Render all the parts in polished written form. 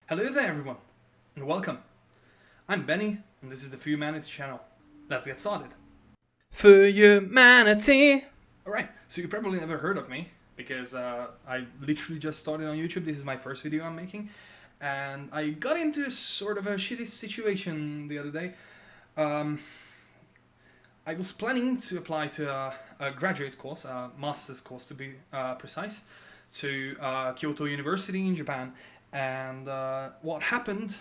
Hello there everyone, and welcome. I'm Benny, and this is the Fuyu Manatee channel. Let's get started. Fuyu Manatee. Alright, so you probably never heard of me, because I literally just started on YouTube. This is my first video I'm making, and I got into sort of a shitty situation the other day. I was planning to apply to a graduate course, a master's course to be precise, to Kyoto University in Japan. And what happened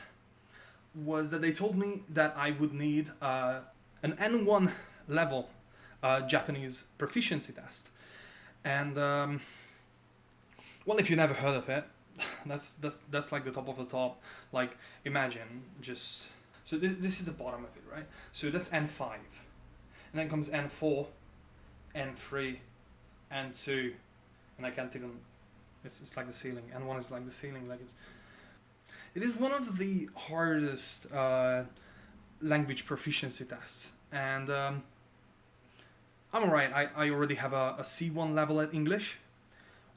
was that they told me that I would need an N1 level Japanese proficiency test. And well, if you never heard of it, that's like the top of the top. Like, imagine just so this is the bottom of it, right? So that's N5, and then comes N4, N3, N2, and I can't even. It's like the ceiling. N1 is like the ceiling. It is one of the hardest language proficiency tests, and I'm alright. I already have a C1 level at English,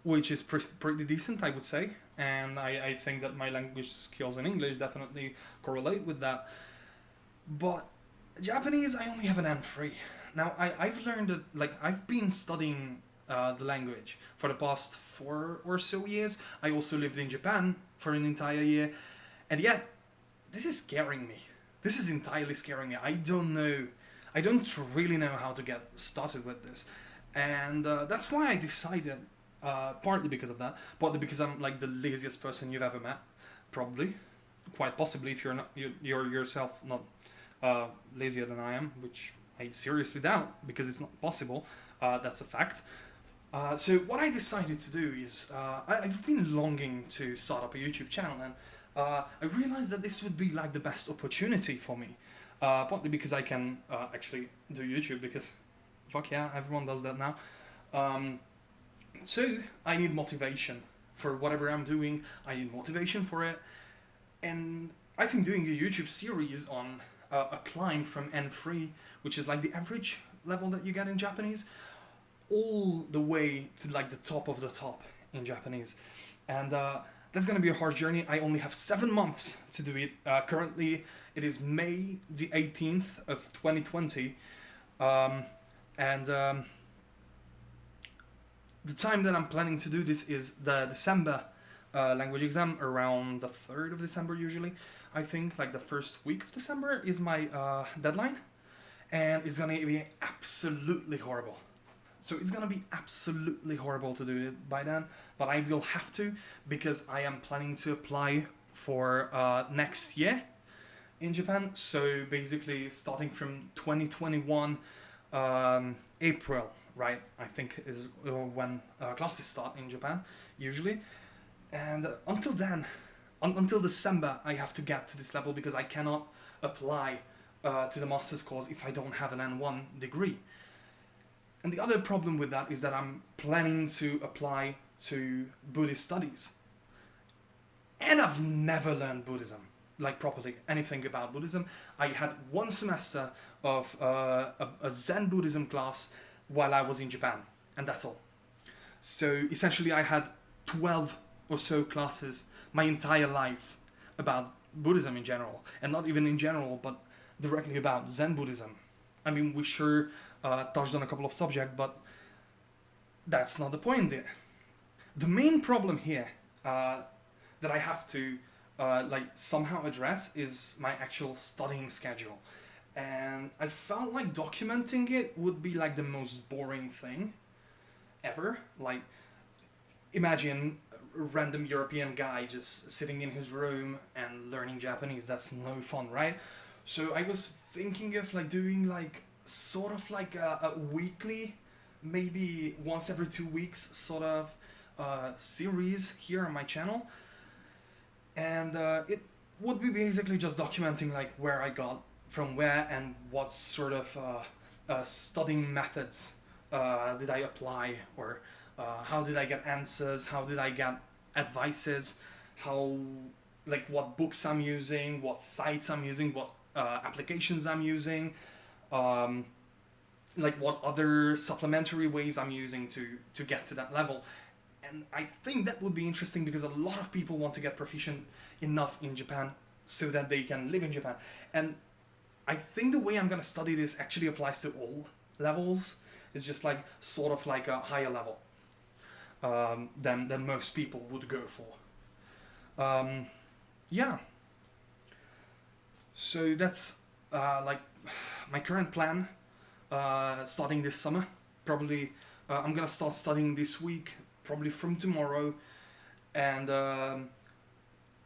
which is pretty decent, I would say, and I think that my language skills in English definitely correlate with that. But Japanese, I only have an N3. Now, I've learned that, like, I've been studying the language for the past 4 or so years. I also lived in Japan for an entire year, and yet this is scaring me. This is entirely scaring me. I don't know. I don't really know how to get started with this, and that's why I decided. Partly because of that, partly because I'm like the laziest person you've ever met, probably, quite possibly if you're yourself not lazier than I am, which I seriously doubt because it's not possible. That's a fact. So what I decided to do is I've been longing to start up a YouTube channel, and I realized that this would be like the best opportunity for me. Partly because I can actually do YouTube, because fuck yeah, everyone does that now. So I need motivation for whatever I'm doing. I need motivation for it, and I think doing a YouTube series on a climb from N3, which is like the average level that you get in Japanese, all the way to like the top of the top in Japanese. And that's going to be a hard journey. I only have 7 months to do it. Currently, it is May the 18th of 2020. And the time that I'm planning to do this is the December language exam, around the 3rd of December usually. I think like the first week of December is my deadline. And it's going to be absolutely horrible. So it's gonna be absolutely horrible to do it by then, but I will have to, because I am planning to apply for next year in Japan. So basically, starting from 2021 April, right? I think is when classes start in Japan usually, and until then, until December, I have to get to this level because I cannot apply to the master's course if I don't have an N1 degree. And the other problem with that is that I'm planning to apply to Buddhist studies. And I've never learned Buddhism, like properly, anything about Buddhism. I had 1 semester of a Zen Buddhism class while I was in Japan, and that's all. So essentially I had 12 or so classes my entire life about Buddhism in general, and not even in general, but directly about Zen Buddhism. I mean, we sure touched on a couple of subjects, but that's not the point there. The main problem here that I have to like somehow address is my actual studying schedule, and I felt like documenting it would be like the most boring thing ever. Like, imagine a random European guy just sitting in his room and learning Japanese. That's no fun, right? So I was thinking of like doing like sort of like a weekly, maybe once every 2 weeks sort of series here on my channel, and it would be basically just documenting like where I got from where and what sort of studying methods did I apply, or how did I get answers, how did I get advices, how, like, what books I'm using, what sites I'm using, what applications I'm using, like what other supplementary ways I'm using to get to that level. And I think that would be interesting because a lot of people want to get proficient enough in Japan so that they can live in Japan. And I think the way I'm gonna study this actually applies to all levels. It's just like sort of like a higher level than most people would go for. Yeah. So that's like my current plan. Starting this summer, probably I'm gonna start studying this week, probably from tomorrow, and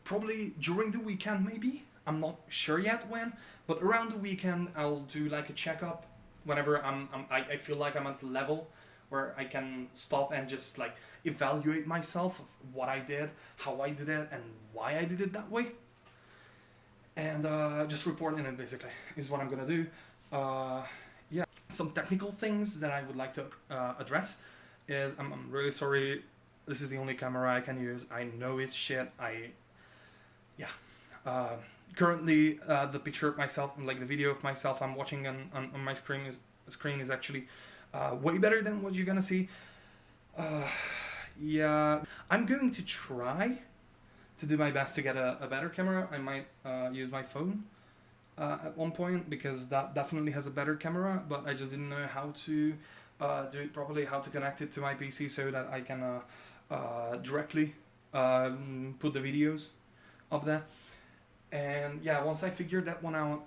probably during the weekend maybe. I'm not sure yet when, but around the weekend I'll do like a checkup whenever I feel like I'm at the level where I can stop and just like evaluate myself of what I did, how I did it, and why I did it that way. And just report in it basically is what I'm gonna do. Yeah, some technical things that I would like to address is I'm really sorry. This is the only camera I can use. I know it's shit. Currently the picture of myself, like the video of myself I'm watching on my screen is actually way better than what you're gonna see. Yeah, I'm going to try to do my best to get a better camera. I might use my phone at one point because that definitely has a better camera, but I just didn't know how to do it properly, how to connect it to my PC so that I can directly put the videos up there. And yeah, once I figure that one out,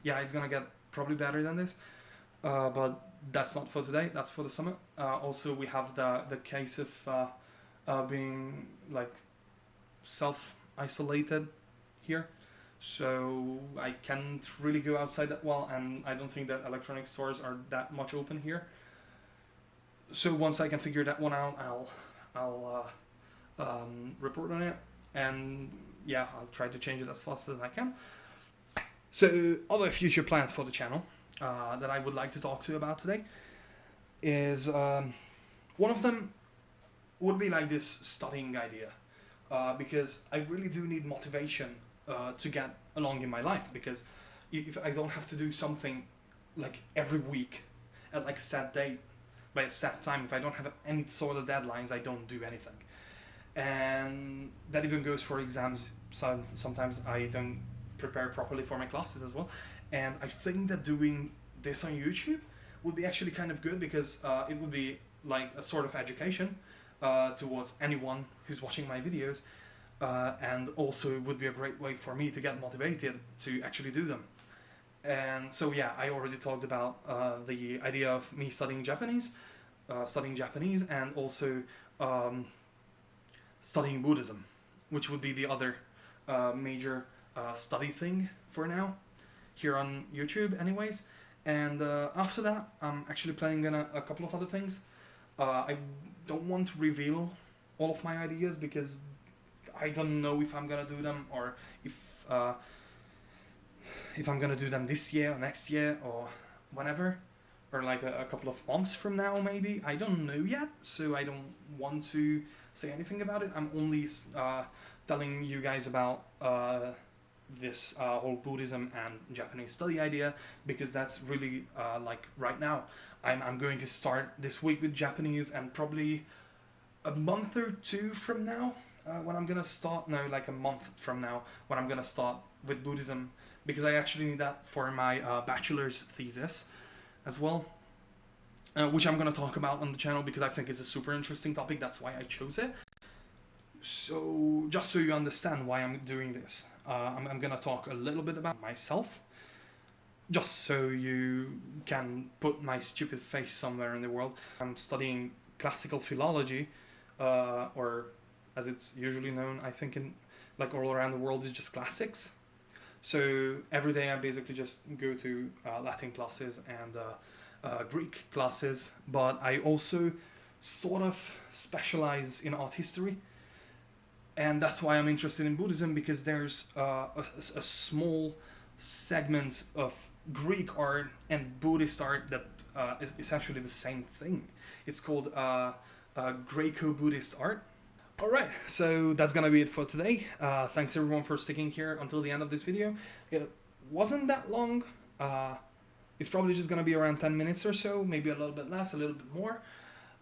yeah, it's gonna get probably better than this. But that's not for today. That's for the summer. Also, we have the case of being like self-isolated here, so I can't really go outside that well, and I don't think that electronic stores are that much open here. So once I can figure that one out, I'll report on it, and yeah, I'll try to change it as fast as I can. So other future plans for the channel that I would like to talk to you about today is one of them would be like this studying idea, because I really do need motivation to get along in my life, because if I don't have to do something like every week at like a set date by a set time, if I don't have any sort of deadlines, I don't do anything. And that even goes for exams. So sometimes I don't prepare properly for my classes as well. And I think that doing this on YouTube would be actually kind of good, because it would be like a sort of education towards anyone who's watching my videos, and also it would be a great way for me to get motivated to actually do them. And so yeah, I already talked about the idea of me studying Japanese, and also studying Buddhism, which would be the other major study thing for now here on YouTube anyways. And after that, I'm actually planning on a couple of other things. I don't want to reveal all of my ideas because I don't know if I'm gonna do them, or if I'm gonna do them this year or next year or whenever, or like a couple of months from now maybe. I don't know yet, so I don't want to say anything about it. I'm only telling you guys about this whole Buddhism and Japanese study idea, because that's really like right now. I'm going to start this week with Japanese, and probably a month or two from now when I'm gonna start, no, like a month from now when I'm gonna start with Buddhism, because I actually need that for my bachelor's thesis as well, which I'm gonna talk about on the channel because I think it's a super interesting topic. That's why I chose it. So just so you understand why I'm doing this, I'm gonna talk a little bit about myself, just so you can put my stupid face somewhere in the world. I'm studying classical philology, or as it's usually known, I think in like all around the world, is just classics. So every day I basically just go to Latin classes and Greek classes, but I also sort of specialize in art history. And that's why I'm interested in Buddhism, because there's a small segment of Greek art and Buddhist art that is essentially the same thing. It's called Greco-Buddhist art. Alright, so that's gonna be it for today. Thanks everyone for sticking here until the end of this video. It wasn't that long. It's probably just gonna be around 10 minutes or so, maybe a little bit less, a little bit more.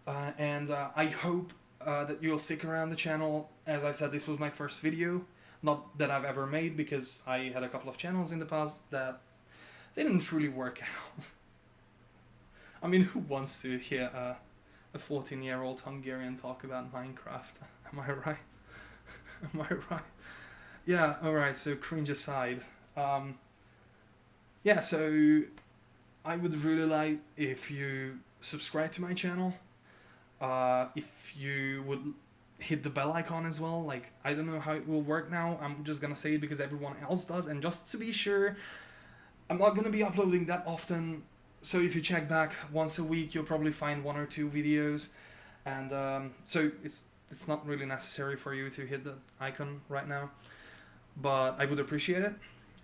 And I hope that you'll stick around the channel. As I said, this was my first video Not that I've ever made, because I had a couple of channels in the past that they didn't truly work out. I mean, who wants to hear a 14-year-old Hungarian talk about Minecraft? Am I right? Am I right? Yeah, alright, so cringe aside. Yeah, so I would really like if you subscribe to my channel. If you would hit the bell icon as well. Like, I don't know how it will work now. I'm just gonna say it because everyone else does. And just to be sure, I'm not gonna be uploading that often. So if you check back once a week, you'll probably find 1 or 2 videos. And so it's not really necessary for you to hit the icon right now. But I would appreciate it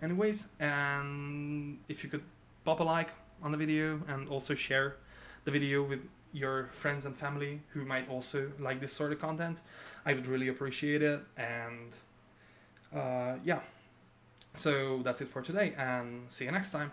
anyways. And if you could pop a like on the video and also share the video with your friends and family who might also like this sort of content, I would really appreciate it. And yeah, so that's it for today, and see you next time.